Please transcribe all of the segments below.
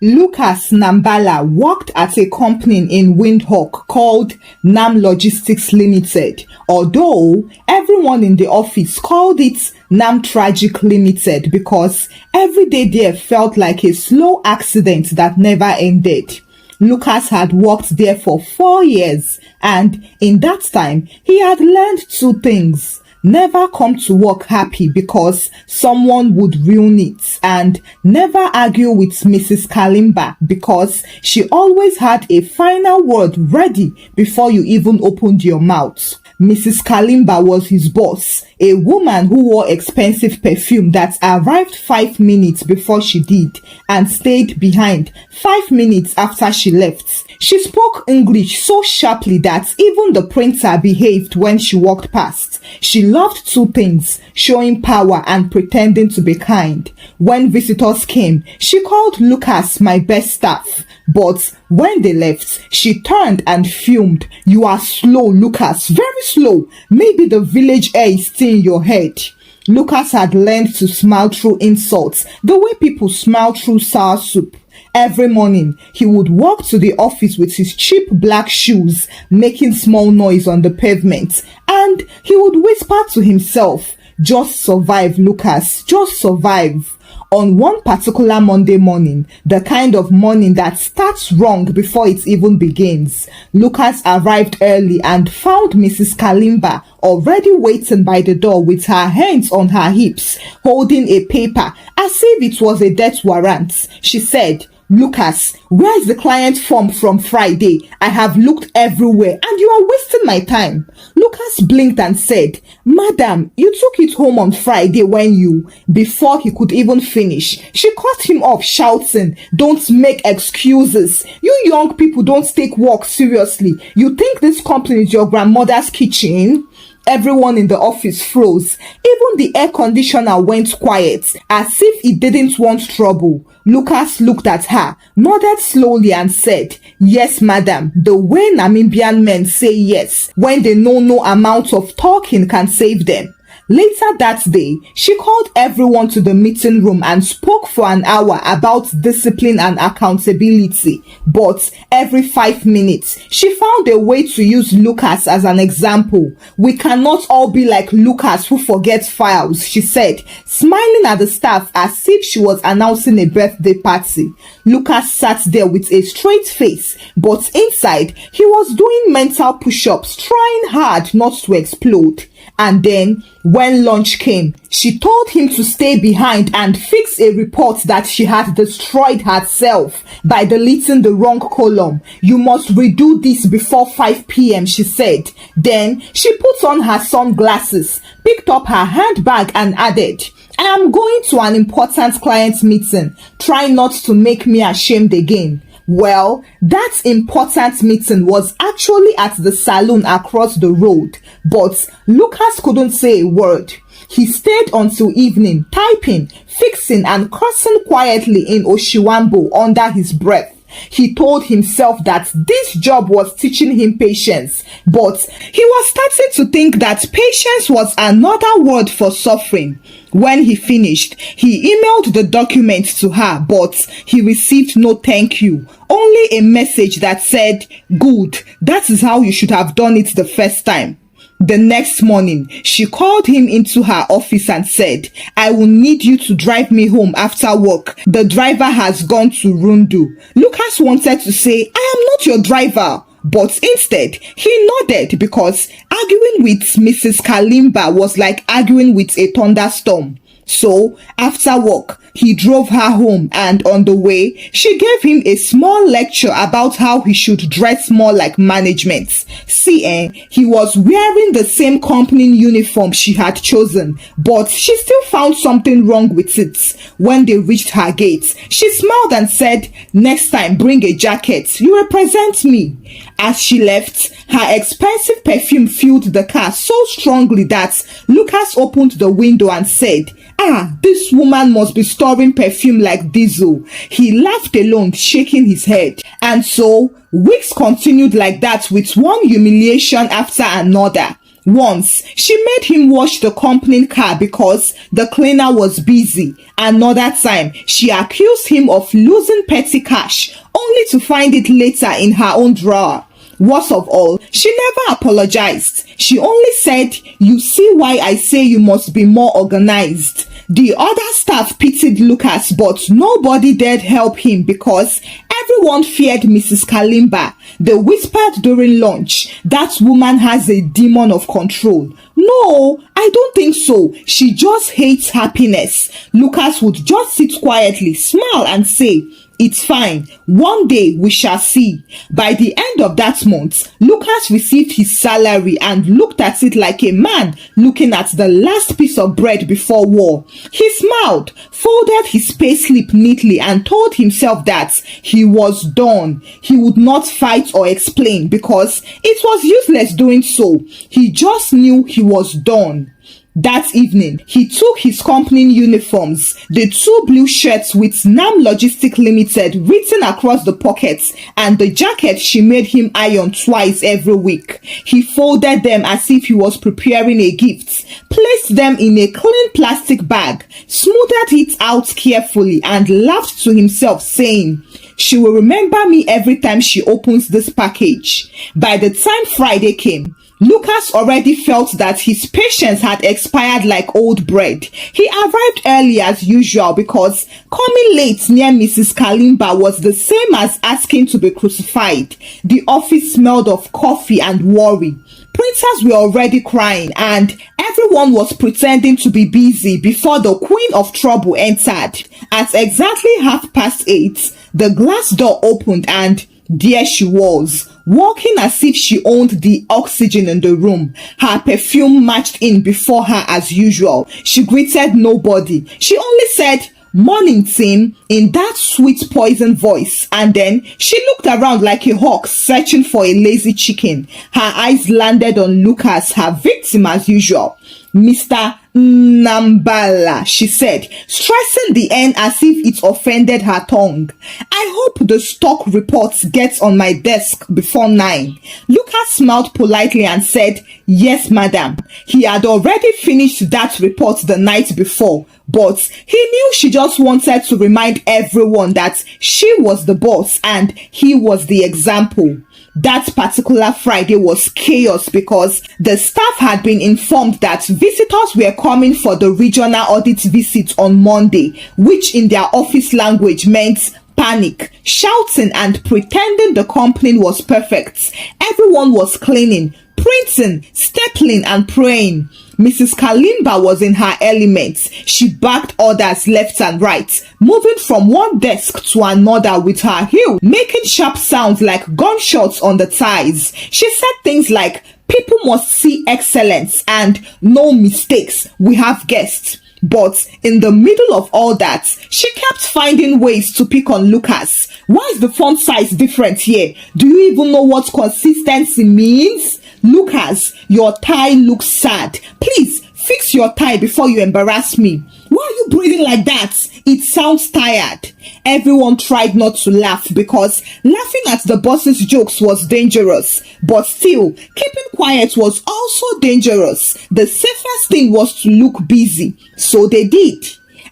Lucas Nambala worked at a company in Windhoek called Nam Logistics Limited, although everyone in the office called it Nam Tragic Limited because every day there felt like a slow accident that never ended. Lucas had worked there for 4 years, and in that time, he had learned 2 things. Never come to work happy because someone would ruin it, and never argue with Mrs. Calima because she always had a final word ready before you even opened your mouth. Mrs. Calima was his boss, a woman who wore expensive perfume that arrived 5 minutes before she did and stayed behind 5 minutes after she left. She spoke English so sharply that even the printer behaved when she walked past. She loved 2 things, showing power and pretending to be kind. When visitors came, she called Lucas my best staff. But when they left, she turned and fumed. "You are slow, Lucas, very slow. Maybe the village air is still in your head." Lucas had learned to smile through insults, the way people smile through sour soup. Every morning, he would walk to the office with his cheap black shoes, making small noise on the pavement, and he would whisper to himself, "Just survive, Lucas, just survive." On one particular Monday morning, the kind of morning that starts wrong before it even begins, Lucas arrived early and found Mrs. Calima already waiting by the door with her hands on her hips, holding a paper as if it was a death warrant. She said, "Lucas, where is the client form from Friday? I have looked everywhere and you are wasting my time." Lucas blinked and said, "Madam, you took it home on Friday when you..." Before he could even finish, she cut him off shouting, "Don't make excuses. You young people don't take work seriously. You think this company is your grandmother's kitchen?" Everyone in the office froze. Even the air conditioner went quiet, as if it didn't want trouble. Lucas looked at her, nodded slowly and said, "Yes, madam, the way Namibian men say yes, when they know no amount of talking can save them." Later that day, she called everyone to the meeting room and spoke for an hour about discipline and accountability. But every 5 minutes, she found a way to use Lucas as an example. "We cannot all be like Lucas who forgets files," she said, smiling at the staff as if she was announcing a birthday party. Lucas sat there with a straight face, but inside, he was doing mental push-ups, trying hard not to explode. And then, when lunch came, she told him to stay behind and fix a report that she had destroyed herself by deleting the wrong column. "You must redo this before 5 p.m, she said. Then, she put on her sunglasses, picked up her handbag and added, "I am going to an important client meeting. Try not to make me ashamed again." Well, that important meeting was actually at the saloon across the road, but Lucas couldn't say a word. He stayed until evening, typing, fixing and cursing quietly in Oshiwambo under his breath. He told himself that this job was teaching him patience, but he was starting to think that patience was another word for suffering. When he finished, he emailed the document to her, but he received no thank you, only a message that said, "Good, that is how you should have done it the first time." The next morning, she called him into her office and said, "I will need you to drive me home after work. The driver has gone to Rundu." Lucas wanted to say, "I am not your driver," but instead, he nodded because arguing with Mrs. Calima was like arguing with a thunderstorm. So, after work, he drove her home and on the way, she gave him a small lecture about how he should dress more like management. See, he was wearing the same company uniform she had chosen, but she still found something wrong with it. When they reached her gate, she smiled and said, "Next time, bring a jacket. You represent me." As she left, her expensive perfume filled the car so strongly that Lucas opened the window and said, "Ah, this woman must be storing perfume like diesel." He laughed alone, shaking his head. And so, weeks continued like that with one humiliation after another. Once, she made him wash the company car because the cleaner was busy. Another time, she accused him of losing petty cash, only to find it later in her own drawer. Worst of all, she never apologized. She only said, "You see why I say you must be more organized." The other staff pitied Lucas, but nobody dared help him because everyone feared Mrs. Calima. They whispered during lunch, "That woman has a demon of control." No, I don't think so. She just hates happiness. Lucas would just sit quietly, smile and say, "It's fine. One day we shall see." By the end of that month, Lucas received his salary and looked at it like a man looking at the last piece of bread before war. He smiled, folded his payslip neatly and told himself that he was done. He would not fight or explain because it was useless doing so. He just knew he was done. That evening, he took his company uniforms, the 2 blue shirts with NAM Logistics Limited written across the pockets, and the jacket she made him iron twice every week. He folded them as if he was preparing a gift, placed them in a clean plastic bag, smoothed it out carefully, and laughed to himself, saying, "She will remember me every time she opens this package." By the time Friday came, Lucas already felt that his patience had expired like old bread. He arrived early as usual because coming late near Mrs. Calima was the same as asking to be crucified. The office smelled of coffee and worry. Printers were already crying and everyone was pretending to be busy before the Queen of Trouble entered. At exactly 8:30, the glass door opened and there she was, walking as if she owned the oxygen in the room. Her perfume marched in before her as usual. She greeted nobody. She only said, "Morning, team," in that sweet poison voice, and then she looked around like a hawk searching for a lazy chicken. Her eyes landed on Lucas, her victim as usual. "Mr. Nambala," she said, stressing the N as if it offended her tongue. "I hope the stock reports get on my desk before 9. Lucas smiled politely and said, "Yes, madam." He had already finished that report the night before, but he knew she just wanted to remind everyone that she was the boss and he was the example. That particular Friday was chaos because the staff had been informed that visitors were coming for the regional audit visit on Monday, which in their office language meant panic, shouting and pretending the company was perfect. Everyone was cleaning, printing, stapling and praying. Mrs. Calima was in her element. She backed orders left and right, moving from one desk to another with her heel, making sharp sounds like gunshots on the ties. She said things like, "People must see excellence" and "No mistakes, we have guests." But in the middle of all that, she kept finding ways to pick on Lucas. "Why is the font size different here? Do you even know what consistency means? Lucas, your tie looks sad. Please fix your tie before you embarrass me. Why are you breathing like that? It sounds tired." Everyone tried not to laugh because laughing at the boss's jokes was dangerous. But still, keeping quiet was also dangerous. The safest thing was to look busy. So they did.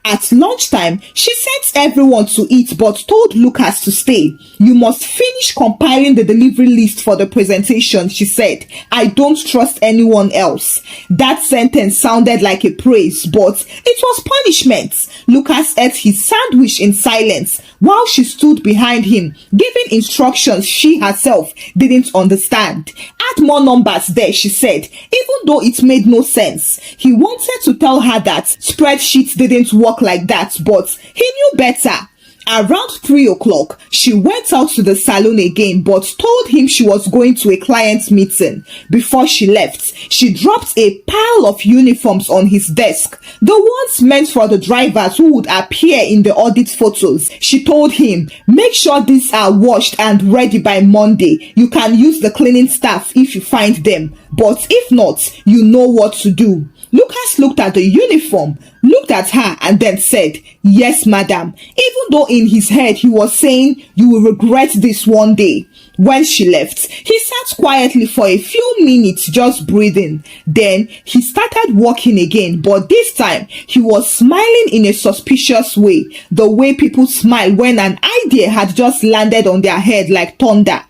At lunchtime, she sent everyone to eat but told Lucas to stay. "You must finish compiling the delivery list for the presentation," she said. "I don't trust anyone else." That sentence sounded like a praise, but it was punishment. Lucas ate his sandwich in silence while she stood behind him, giving instructions she herself didn't understand. "Add more numbers there," she said, even though it made no sense. He wanted to tell her that spreadsheets didn't work like that, but he knew better. Around 3 o'clock, she went out to the salon again but told him she was going to a client meeting. Before she left, she dropped a pile of uniforms on his desk, the ones meant for the drivers who would appear in the audit photos. She told him, "Make sure these are washed and ready by Monday. You can use the cleaning staff if you find them, but if not, you know what to do." Lucas looked at the uniform, looked at her, and then said, "Yes, madam," even though in his head he was saying, "You will regret this one day." When she left, he sat quietly for a few minutes just breathing. Then he started walking again, but this time he was smiling in a suspicious way, the way people smile when an idea had just landed on their head like thunder.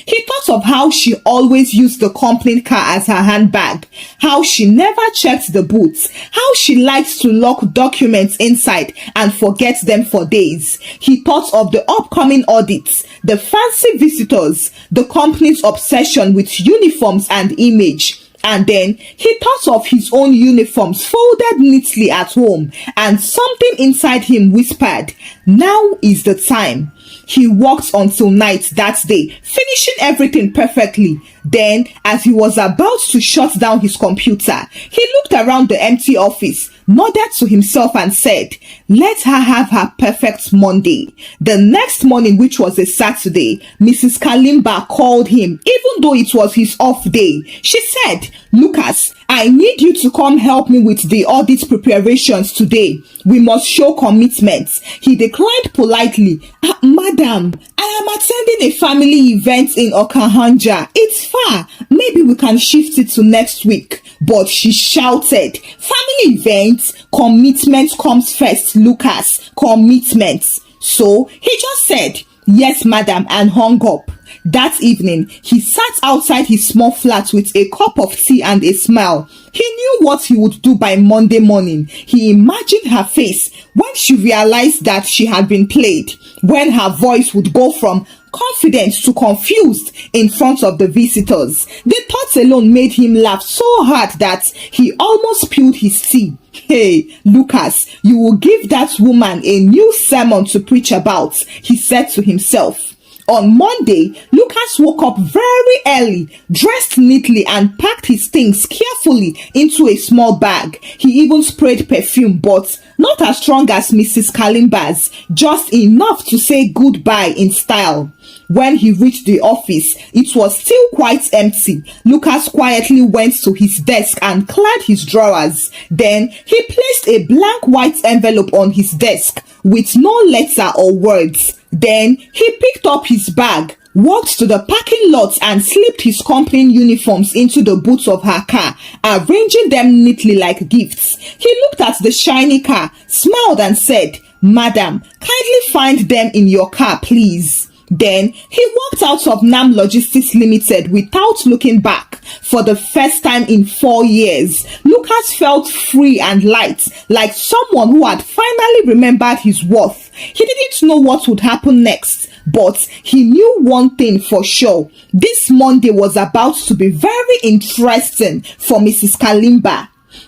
He thought of how she always used the company car as her handbag, how she never checked the boots, how she liked to lock documents inside and forget them for days. He thought of the upcoming audits, the fancy visitors, the company's obsession with uniforms and image. And then he thought of his own uniforms folded neatly at home, and something inside him whispered, "Now is the time." He worked until night that day, finishing everything perfectly. Then, as he was about to shut down his computer, he looked around the empty office, nodded to himself and said, "Let her have her perfect Monday." The next morning, which was a Saturday, Mrs. Calima called him, even though it was his off day. She said, "Lucas, I need you to come help me with the audit preparations today. We must show commitment." He declined politely. "Madam, I am attending a family event in Okahanja. It's far. Maybe we can shift it to next week." But she shouted, "Family events? Commitment comes first, Lucas. Commitment." So he just said, "Yes, madam," and hung up. That evening, he sat outside his small flat with a cup of tea and a smile. He knew what he would do by Monday morning. He imagined her face when she realized that she had been played, when her voice would go from confident to confused in front of the visitors. The thought alone made him laugh so hard that he almost spilled his tea. "Hey, Lucas, you will give that woman a new sermon to preach about," he said to himself. On Monday, Lucas woke up very early, dressed neatly and packed his things carefully into a small bag. He even sprayed perfume, but not as strong as Mrs. Kalima's, just enough to say goodbye in style. When he reached the office, it was still quite empty. Lucas quietly went to his desk and cleared his drawers. Then he placed a blank white envelope on his desk with no letter or words. Then he picked up his bag, walked to the parking lot and slipped his company uniforms into the boot of her car, arranging them neatly like gifts. He looked at the shiny car, smiled and said, "Madam, kindly find them in your car, please." Then he walked out of NAM Logistics Limited without looking back. For the first time in 4 years, Lucas felt free and light, like someone who had finally remembered his worth. He didn't know what would happen next, but he knew one thing for sure. This Monday was about to be very interesting for Mrs. Calima.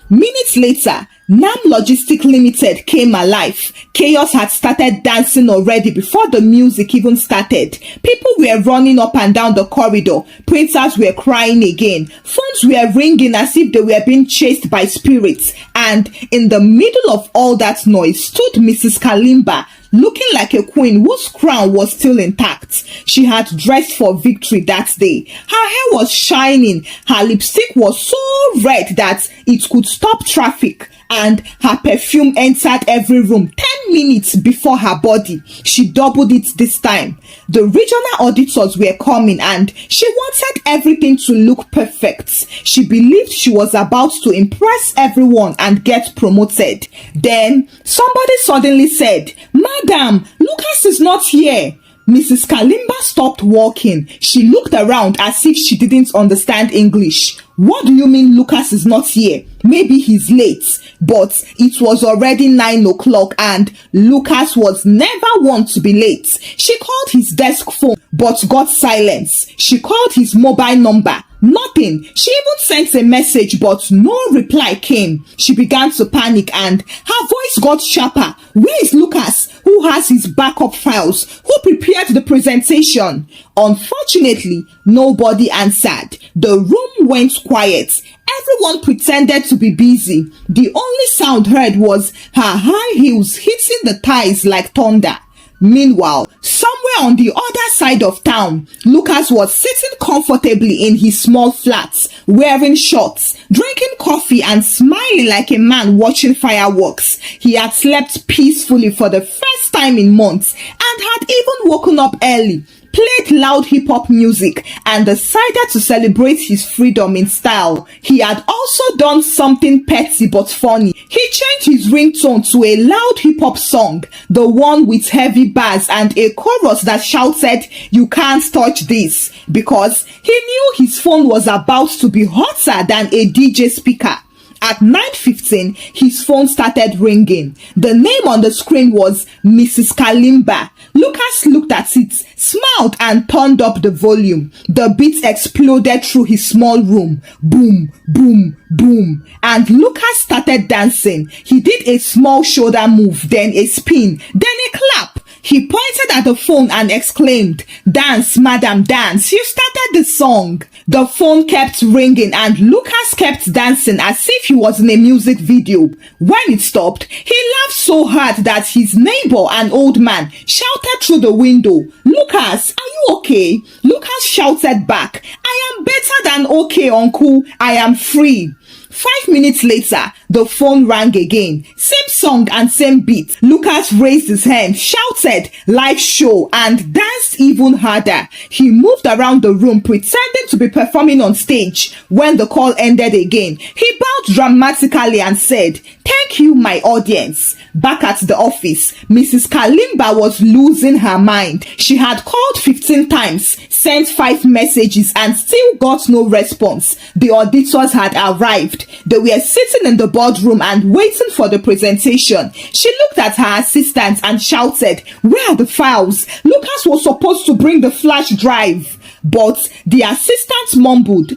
Minutes later, NAM Logistics Limited came alive. Chaos had started dancing already before the music even started. People were running up and down the corridor. Printers were crying again. Phones were ringing as if they were being chased by spirits. And in the middle of all that noise stood Mrs. Calima, looking like a queen whose crown was still intact. She had dressed for victory that day. Her hair was shining. Her lipstick was so red that it could stop traffic. And her perfume entered every room 10 minutes before her body. She doubled it this time. The regional auditors were coming and she wanted everything to look perfect. She believed she was about to impress everyone and get promoted. Then somebody suddenly said, "Madam, Lucas is not here." Mrs. Calima stopped walking. She looked around as if she didn't understand English. "What do you mean Lucas is not here? Maybe he's late." But it was already 9 o'clock and Lucas was never one to be late. She called his desk phone but got silence. She called his mobile number. Nothing. She even sent a message but no reply came. She began to panic and her voice got sharper. "Where is Lucas? Who has his backup files? Who prepared the presentation?" Unfortunately, nobody answered. The room went quiet. Everyone pretended to be busy. The only sound heard was her high heels hitting the thighs like thunder. Meanwhile, somewhere on the other side of town, Lucas was sitting comfortably in his small flat, wearing shorts, drinking coffee and smiling like a man watching fireworks. He had slept peacefully for the first time in months and had even woken up early, played loud hip-hop music, and decided to celebrate his freedom in style. He had also done something petty but funny. He changed his ringtone to a loud hip-hop song, the one with heavy bass and a chorus that shouted, "You can't touch this," because he knew his phone was about to be hotter than a DJ speaker. At 9:15, his phone started ringing. The name on the screen was Mrs. Calima. Lucas looked at it, smiled and turned up the volume. The beat exploded through his small room. Boom, boom, boom. And Lucas started dancing. He did a small shoulder move, then a spin, then a clap. He pointed at the phone and exclaimed, "Dance, madam, dance. You started the song." The phone kept ringing and Lucas kept dancing as if he was in a music video. When it stopped, he laughed so hard that his neighbor, an old man, shouted through the window, "Lucas, are you okay?" Lucas shouted back, "I am better than okay, uncle. I am free." 5 minutes later, the phone rang again. Same song and same beat. Lucas raised his hand, shouted, "Live show," and danced even harder. He moved around the room pretending to be performing on stage. When the call ended again, he bowed dramatically and said, "Thank you, my audience." Back at the office, Mrs. Calima was losing her mind. She had called 15 times, sent 5 messages and still got no response. The auditors had arrived. They were sitting in the boardroom and waiting for the presentation. She looked at her assistant and shouted, "Where are the files? Lucas was supposed to bring the flash drive." But the assistant mumbled,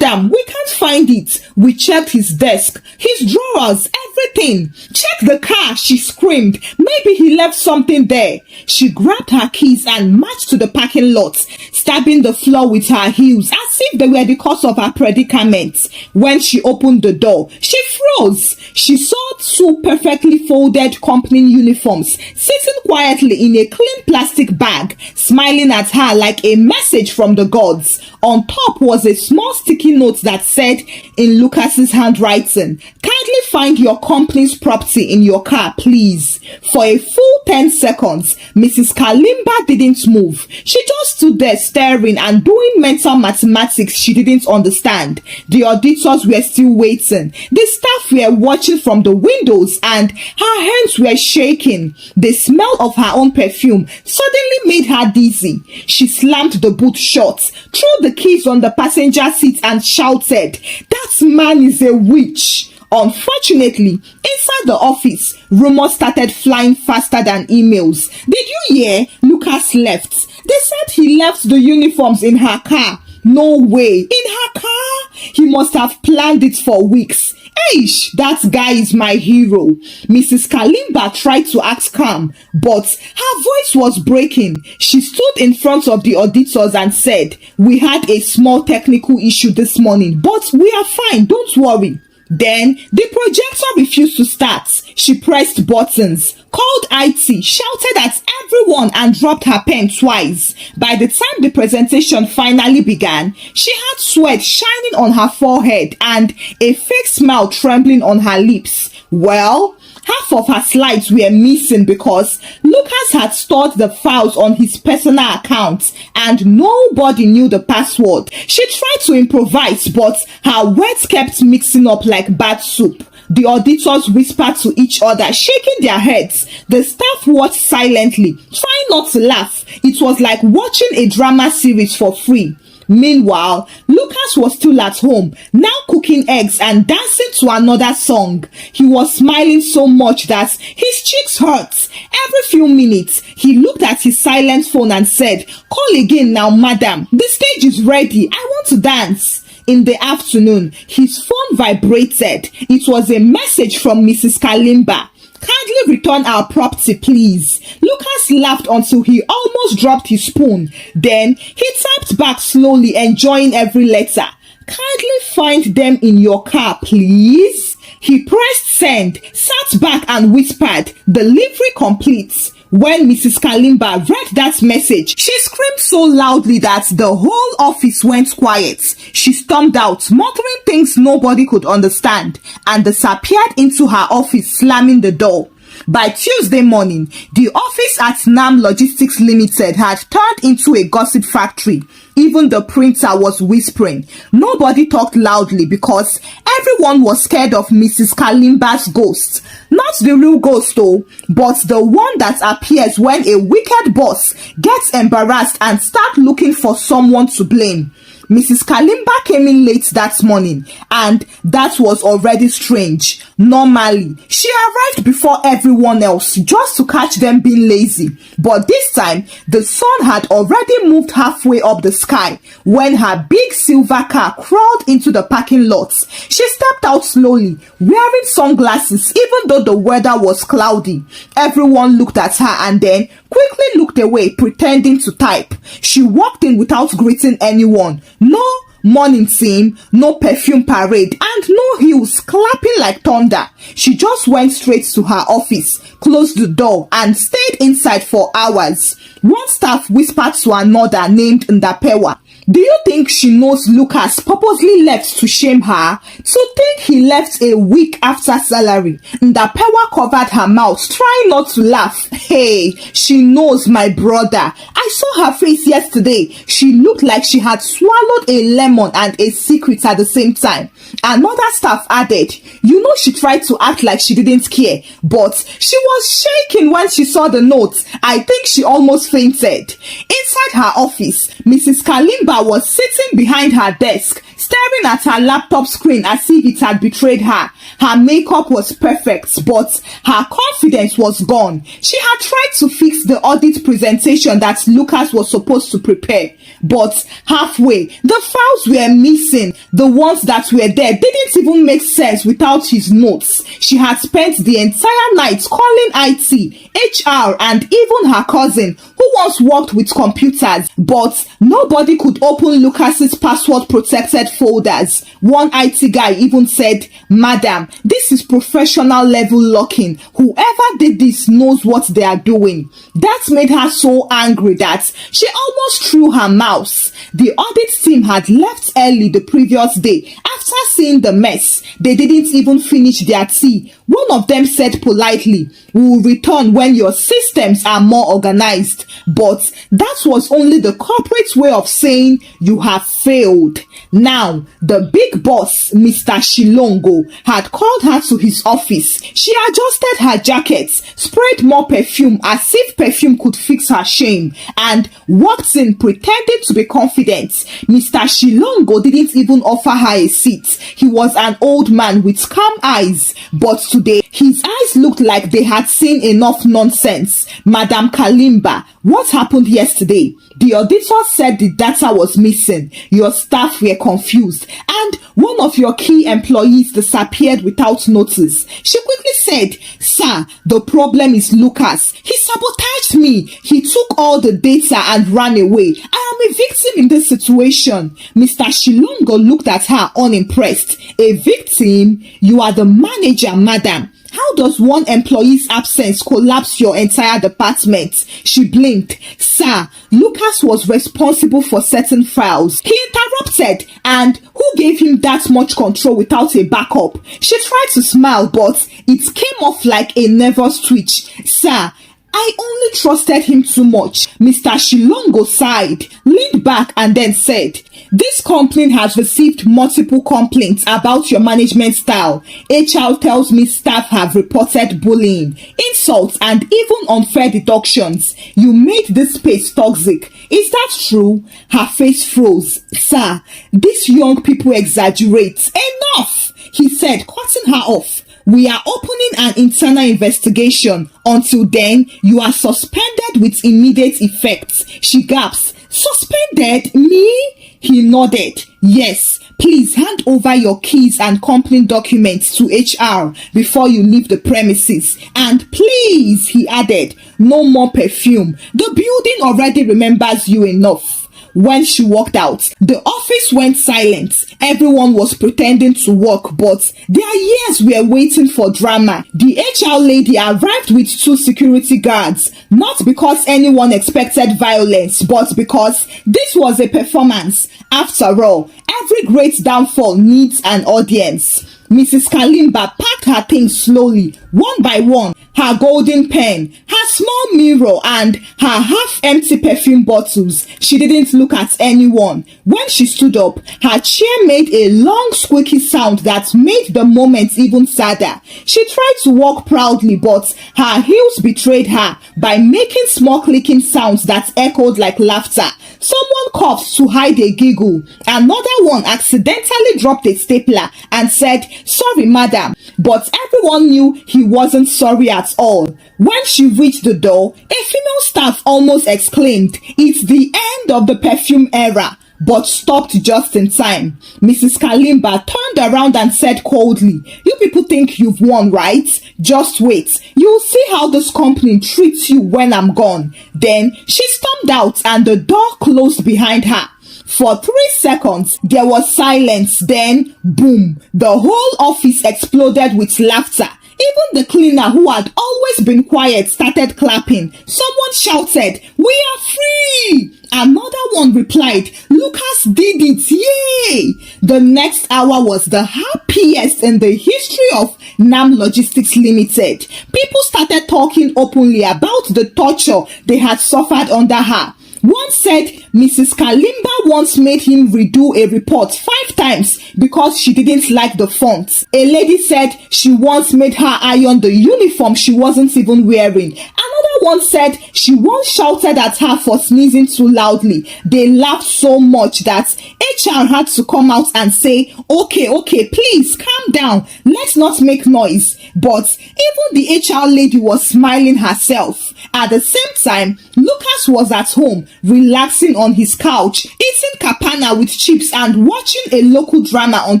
"Madam, we can't find it. We checked his desk, his drawers, everything. Check the car," she screamed. "Maybe he left something there." She grabbed her keys and marched to the parking lot, stabbing the floor with her heels as if they were the cause of her predicament. When she opened the door, she froze. She saw 2 perfectly folded company uniforms sitting quietly in a clean plastic bag, smiling at her like a message from the gods. On top was a small sticky note that said in Lucas's handwriting, "Kindly find your company's property in your car, please." For a full 10 seconds, Mrs. Calima didn't move. She just stood there staring and doing mental mathematics she didn't understand. The auditors were still waiting. The staff were watching from the windows and her hands were shaking. The smell of her own perfume suddenly made her dizzy. She slammed the boot shut, threw the keys on the passenger seat and shouted, "That man is a witch." Unfortunately, inside the office, rumors started flying faster than emails. "Did you hear? Lucas left. They said he left the uniforms in her car." "No way. In her car? He must have planned it for weeks." "Eish, that guy is my hero." Mrs. Calima tried to act calm, but her voice was breaking. She stood in front of the auditors and said, "We had a small technical issue this morning, but we are fine, don't worry." Then the projector refused to start. She pressed buttons, called IT, shouted at everyone and dropped her pen twice. By the time the presentation finally began, she had sweat shining on her forehead and a fake smile trembling on her lips. Well, half of her slides were missing because Lucas had stored the files on his personal account and nobody knew the password. She tried to improvise, but her words kept mixing up like bad soup. The auditors whispered to each other, shaking their heads. The staff watched silently, trying not to laugh. It was like watching a drama series for free. Meanwhile, Lucas was still at home, now cooking eggs and dancing to another song. He was smiling so much that his cheeks hurt. Every few minutes, he looked at his silent phone and said, "Call again now, madam. The stage is ready. I want to dance." In the afternoon, his phone vibrated. It was a message from Mrs. Calima. "Kindly return our property, please." Lucas laughed until he almost dropped his spoon. Then he typed back slowly, enjoying every letter. "Kindly find them in your car, please." He pressed send, sat back and whispered, "Delivery complete." When Mrs. Calima read that message, she screamed so loudly that the whole office went quiet. She stormed out, muttering things nobody could understand, and disappeared into her office, slamming the door. By Tuesday morning, the office at NAM Logistics Limited had turned into a gossip factory. Even the printer was whispering. Nobody talked loudly because everyone was scared of Mrs. Kalima's ghost. Not the real ghost though, but the one that appears when a wicked boss gets embarrassed and starts looking for someone to blame. Mrs. Calima came in late that morning, and that was already strange. Normally, she arrived before everyone else just to catch them being lazy. But this time, the sun had already moved halfway up the sky when her big silver car crawled into the parking lot. She stepped out slowly, wearing sunglasses even though the weather was cloudy. Everyone looked at her and then quickly looked away, pretending to type. She walked in without greeting anyone. No morning team, no perfume parade, and no heels clapping like thunder. She just went straight to her office, closed the door, and stayed inside for hours. One staff whispered to another named Ndapewa, "Do you think she knows Lucas purposely left to shame her? To think he left a week after salary." Ndapewa covered her mouth, trying not to laugh. "Hey, she knows, my brother. I saw her face yesterday. She looked like she had swallowed a lemon and a secret at the same time." Another staff added, "You know, she tried to act like she didn't care, but she was shaking when she saw the note. I think she almost fainted." Inside her office, Mrs. Calima was sitting behind her desk, staring at her laptop screen as if it had betrayed her. Her makeup was perfect, but her confidence was gone. She had tried to fix the audit presentation that Lucas was supposed to prepare, but halfway, the files were missing. The ones that were there didn't even make sense without his notes. She had spent the entire night calling IT, HR, and even her cousin, who once worked with computers, but nobody could open Lucas's password-protected folders. One IT guy even said, "Madam, this is professional level locking. Whoever did this knows what they are doing." That made her so angry that she almost threw her mouse. The audit team had left early the previous day after seeing the mess. They didn't even finish their tea. One of them said politely, "We will return when your systems are more organized." But that was only the corporate way of saying you have failed. Now, the big boss, Mr. Shilongo, had called her to his office. She adjusted her jacket, sprayed more perfume as if perfume could fix her shame, and walked in pretending to be confident. Mr. Shilongo didn't even offer her a seat. He was an old man with calm eyes, but today his eyes looked like they had seen enough nonsense. "Madam Calima, what happened yesterday? The auditor said the data was missing. Your staff were confused, and one of your key employees disappeared without notice." She quickly said, "Sir, the problem is Lucas. He sabotaged me. He took all the data and ran away. I am a victim in this situation." Mr. Shilongo looked at her unimpressed. "A victim? You are the manager, madam. How does one employee's absence collapse your entire department?" She blinked. "Sir, Lucas was responsible for certain files." He interrupted. "And who gave him that much control without a backup?" She tried to smile, but it came off like a nervous twitch. "Sir, I only trusted him too much." Mr. Shilongo sighed, leaned back, and then said, "This company has received multiple complaints about your management style. HR tells me staff have reported bullying, insults, and even unfair deductions. You made this space toxic. Is that true?" Her face froze. "Sir, these young people exaggerate." "Enough," he said, cutting her off. "We are opening an internal investigation. Until then, you are suspended with immediate effect." She gasped. "Suspended? Me?" He nodded. "Yes. Please hand over your keys and company documents to HR before you leave the premises. And please," he added, "no more perfume. The building already remembers you enough." When she walked out, the office went silent. Everyone was pretending to work, but their ears were waiting for drama. The HR lady arrived with 2 security guards, not because anyone expected violence, but because this was a performance. After all, every great downfall needs an audience. Mrs. Calima packed her things slowly, one by one, her golden pen, her small mirror, and her half-empty perfume bottles. She didn't look at anyone. When she stood up, her chair made a long squeaky sound that made the moment even sadder. She tried to walk proudly, but her heels betrayed her by making small clicking sounds that echoed like laughter. Someone coughed to hide a giggle. Another one accidentally dropped a stapler and said, "Sorry, madam." But everyone knew he wasn't sorry at all. When she reached the door, a female staff almost exclaimed, "It's the end of the perfume era," but stopped just in time. Mrs. Calima turned around and said coldly, "You people think you've won, right? Just wait. You'll see how this company treats you when I'm gone." Then she stormed out and the door closed behind her. For 3 seconds, there was silence. Then, boom, the whole office exploded with laughter. Even the cleaner, who had always been quiet, started clapping. Someone shouted, "We are free!" Another one replied, "Lucas did it, yay!" The next hour was the happiest in the history of NAM Logistics Limited. People started talking openly about the torture they had suffered under her. One said Mrs. Calima once made him redo a report 5 times because she didn't like the font. A lady said she once made her iron the uniform she wasn't even wearing. Another one said she once shouted at her for sneezing too loudly. They laughed so much that HR had to come out and say, okay, please calm down. Let's not make noise." But even the HR lady was smiling herself. At the same time, Lucas was at home, relaxing on his couch, eating kapana with chips and watching a local drama on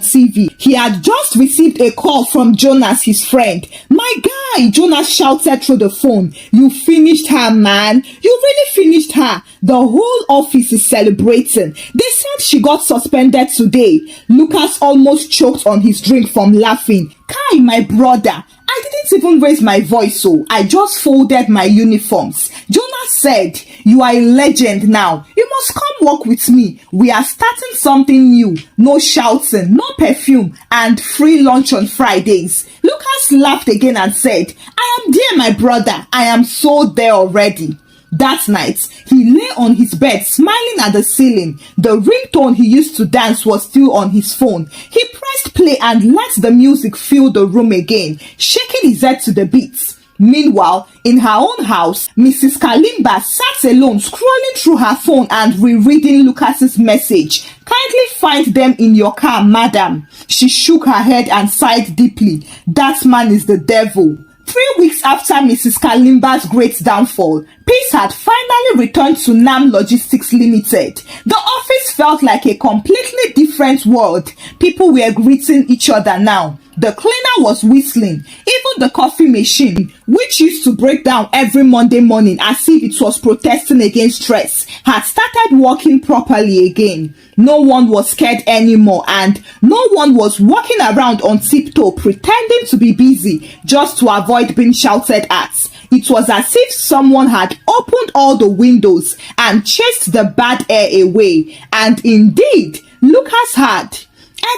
TV. He had just received a call from Jonas, his friend. "My guy," Jonas shouted through the phone. "You finished her, man. You really finished her. The whole office is celebrating. They said she got suspended today." Lucas almost choked on his drink from laughing. "Kai, my brother, I didn't even raise my voice, so I just folded my uniforms." Jonas said, "You are a legend now. You must come work with me. We are starting something new. No shouting, no perfume, and free lunch on Fridays." Lucas laughed again and said, "I am there, my brother. I am so there already." That night, he lay on his bed smiling at the ceiling. The ringtone he used to dance was still on his phone. He pressed play and let the music fill the room again, shaking his head to the beats. Meanwhile, in her own house, Mrs. Calima sat alone scrolling through her phone and rereading Lucas's message. "Kindly find them in your car, madam." She shook her head and sighed deeply. That man is the devil. 3 weeks after Mrs. Kalima's great downfall, peace had finally returned to NAM Logistics Limited. The office felt like a completely different world. People were greeting each other now. The cleaner was whistling. Even the coffee machine, which used to break down every Monday morning as if it was protesting against stress, had started working properly again. No one was scared anymore, and no one was walking around on tiptoe pretending to be busy just to avoid being shouted at. It was as if someone had opened all the windows and chased the bad air away. And indeed, Lucas had.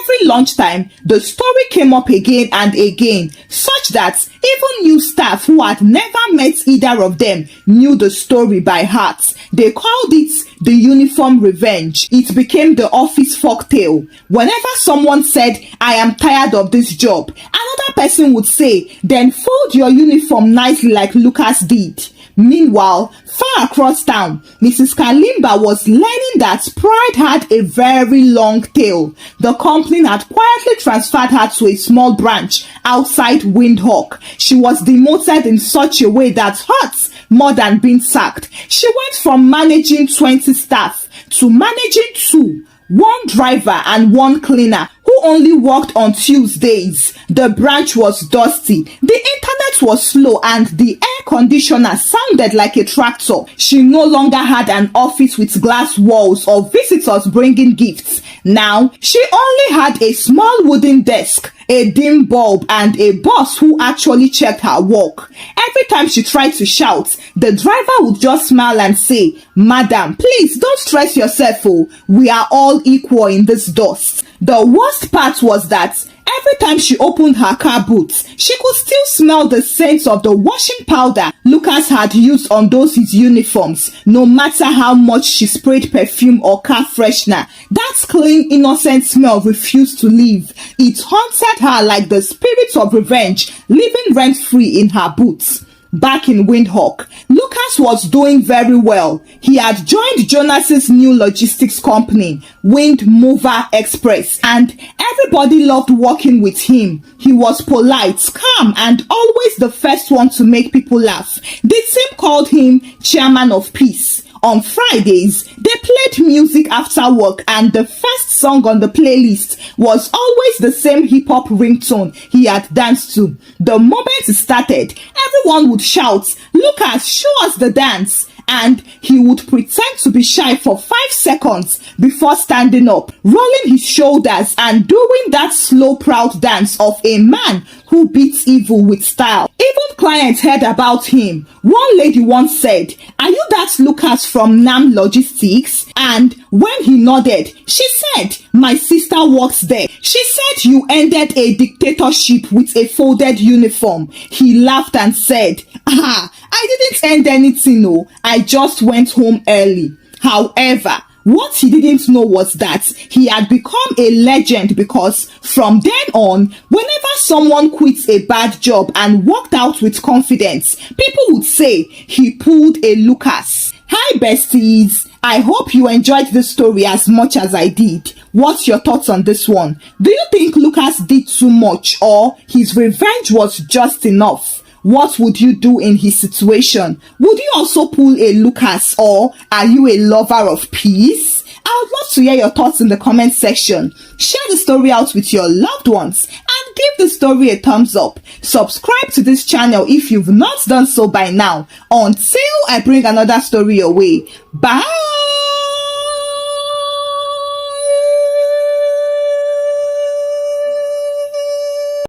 Every lunchtime, the story came up again and again, such that even new staff who had never met either of them knew the story by heart. They called it the uniform revenge. It became the office folktale. Whenever someone said, "I am tired of this job," another person would say, "Then fold your uniform nicely like Lucas did." Meanwhile, far across town, Mrs. Calima was learning that pride had a very long tail. The company had quietly transferred her to a small branch outside Windhoek. She was demoted in such a way that hurts more than being sacked. She went from managing 20 staff to managing 2. One driver and one cleaner who who only worked on Tuesdays. The branch was dusty, the internet was slow, and the air conditioner sounded like a tractor. She no longer had an office with glass walls or visitors bringing gifts. Now, she only had a small wooden desk, a dim bulb, and a boss who actually checked her work. Every time she tried to shout, the driver would just smile and say, "Madam, please don't stress yourself, oh, we are all equal in this dust." The worst part was that every time she opened her car boot, she could still smell the scent of the washing powder Lucas had used on those his uniforms. No matter how much she sprayed perfume or car freshener, that clean, innocent smell refused to leave. It haunted her like the spirit of revenge, living rent-free in her boots. Back in Windhoek, Lucas was doing very well. He had joined Jonas's new logistics company, Wind Mover Express, and everybody loved working with him. He was polite, calm, and always the first one to make people laugh. The team called him Chairman of Peace. On Fridays, they played music after work, and the first song on the playlist was always the same hip-hop ringtone he had danced to. The moment it started, everyone would shout, "Lucas, show us the dance!" And he would pretend to be shy for 5 seconds before standing up, rolling his shoulders and doing that slow, proud dance of a man who beats evil with style. Even clients heard about him. One lady once said, "Are you that Lucas from Nam Logistics?" And when he nodded, she said, "My sister works there. She said you ended a dictatorship with a folded uniform." He laughed and said, "I didn't end anything, no. I just went home early." However, what he didn't know was that he had become a legend, because from then on, whenever someone quits a bad job and walked out with confidence, people would say he pulled a Lucas. Hi besties, I hope you enjoyed this story as much as I did. What's your thoughts on this one? Do you think Lucas did too much, or his revenge was just enough? What would you do in his situation? Would you also pull a Lucas, or are you a lover of peace? I would love to hear your thoughts in the comment section. Share the story out with your loved ones and give the story a thumbs up. Subscribe to this channel if you've not done so by now. Until I bring another story your way. Bye!